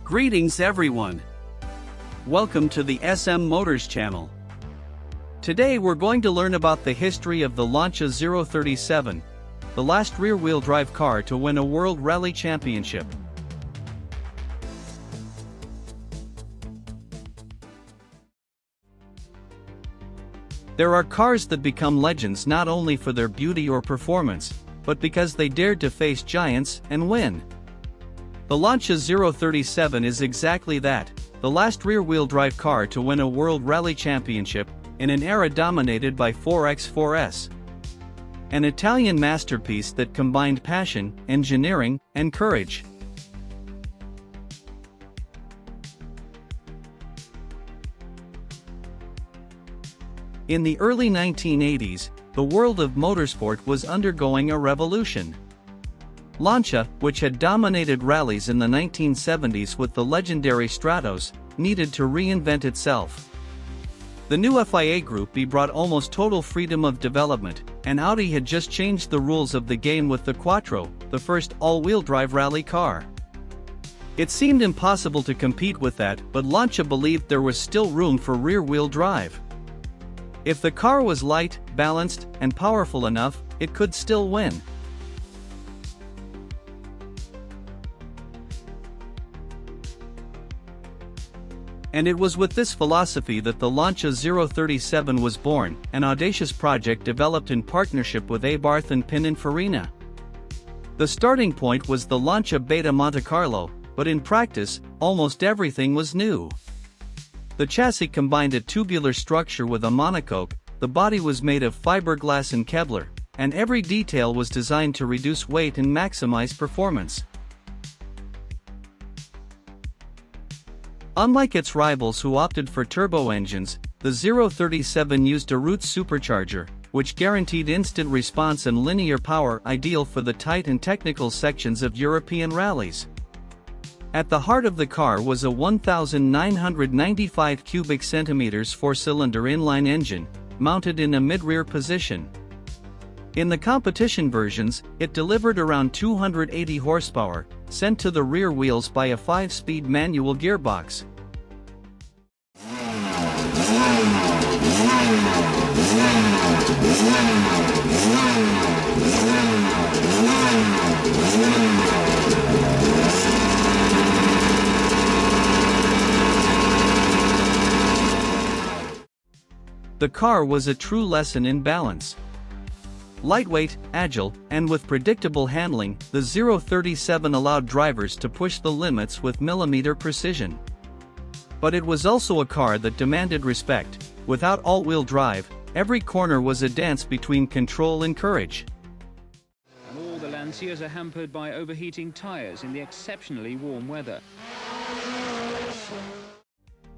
Greetings everyone. Welcome to the SM Motors channel. Today we're going to learn about the history of the Lancia 037, the last rear-wheel drive car to win a World Rally Championship. There are cars that become legends not only for their beauty or performance, but because they dared to face giants and win. The Lancia 037 is exactly that, the last rear-wheel drive car to win a World Rally Championship, in an era dominated by 4x4s. An Italian masterpiece that combined passion, engineering, and courage. In the early 1980s, the world of motorsport was undergoing a revolution. Lancia, which had dominated rallies in the 1970s with the legendary Stratos, needed to reinvent itself. The new FIA Group B brought almost total freedom of development, and Audi had just changed the rules of the game with the Quattro, the first all-wheel drive rally car. It seemed impossible to compete with that, but Lancia believed there was still room for rear-wheel drive. If the car was light, balanced, and powerful enough, it could still win. And it was with this philosophy that the Lancia 037 was born, an audacious project developed in partnership with Abarth and Pininfarina. The starting point was the Lancia Beta Monte Carlo, but in practice, almost everything was new. The chassis combined a tubular structure with a monocoque, the body was made of fiberglass and Kevlar, and every detail was designed to reduce weight and maximize performance. Unlike its rivals who opted for turbo engines, the 037 used a Roots supercharger, which guaranteed instant response and linear power ideal for the tight and technical sections of European rallies. At the heart of the car was a 1,995 cubic centimeters four-cylinder inline engine, mounted in a mid-rear position. In the competition versions, it delivered around 280 horsepower, sent to the rear wheels by a 5-speed manual gearbox. The car was a true lesson in balance. Lightweight, agile, and with predictable handling, the 037 allowed drivers to push the limits with millimeter precision. But it was also a car that demanded respect. Without all-wheel drive, every corner was a dance between control and courage. And all the Lancias are hampered by overheating tires in the exceptionally warm weather.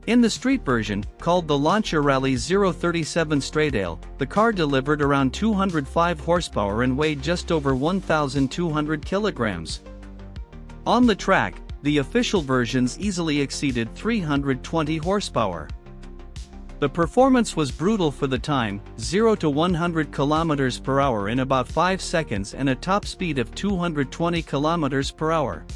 In the street version, called the Lancia Rally 037 Straightale, the car delivered around 205 horsepower and weighed just over 1,200 kilograms. On the track, the official versions easily exceeded 320 horsepower. The performance was brutal for the time, 0 to 100 km per hour in about 5 seconds and a top speed of 220 km per hour.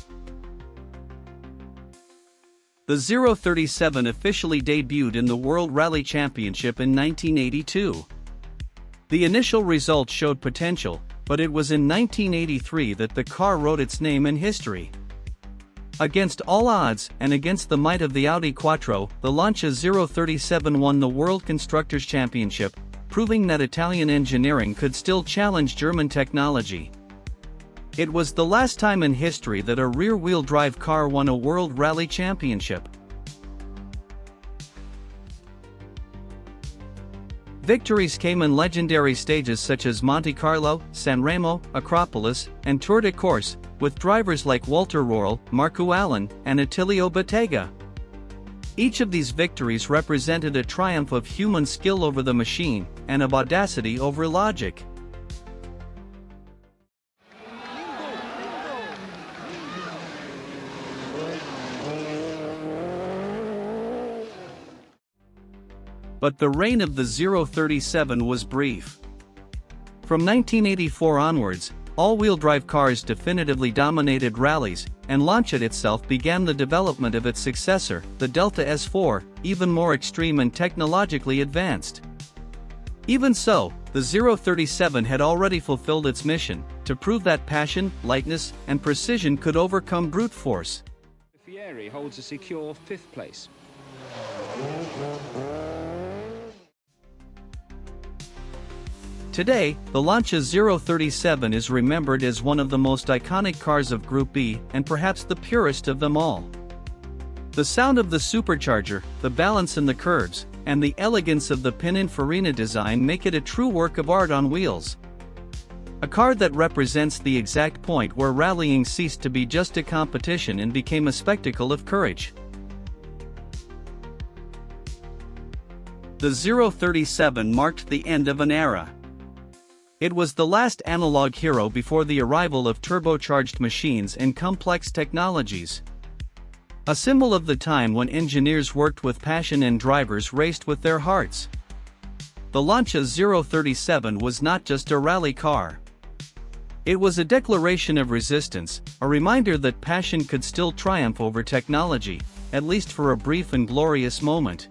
The 037 officially debuted in the World Rally Championship in 1982. The initial results showed potential, but it was in 1983 that the car wrote its name in history. Against all odds, and against the might of the Audi Quattro, the Lancia 037 won the World Constructors' Championship, proving that Italian engineering could still challenge German technology. It was the last time in history that a rear-wheel drive car won a World Rally Championship. Victories came in legendary stages such as Monte Carlo, San Remo, Acropolis, and Tour de Corse, with drivers like Walter Röhrl, Marco Allen, and Attilio Bettega. Each of these victories represented a triumph of human skill over the machine, and of audacity over logic. But the reign of the 037 was brief. From 1984 onwards, all-wheel drive cars definitively dominated rallies, and Lancia itself began the development of its successor, the Delta S4, even more extreme and technologically advanced. Even so, the 037 had already fulfilled its mission, to prove that passion, lightness, and precision could overcome brute force. Fieri holds a secure 5th place. Today, the Lancia 037 is remembered as one of the most iconic cars of Group B, and perhaps the purest of them all. The sound of the supercharger, the balance in the curves, and the elegance of the Pininfarina design make it a true work of art on wheels. A car that represents the exact point where rallying ceased to be just a competition and became a spectacle of courage. The 037 marked the end of an era. It was the last analog hero before the arrival of turbocharged machines and complex technologies. A symbol of the time when engineers worked with passion and drivers raced with their hearts. The Lancia 037 was not just a rally car. It was a declaration of resistance, a reminder that passion could still triumph over technology, at least for a brief and glorious moment.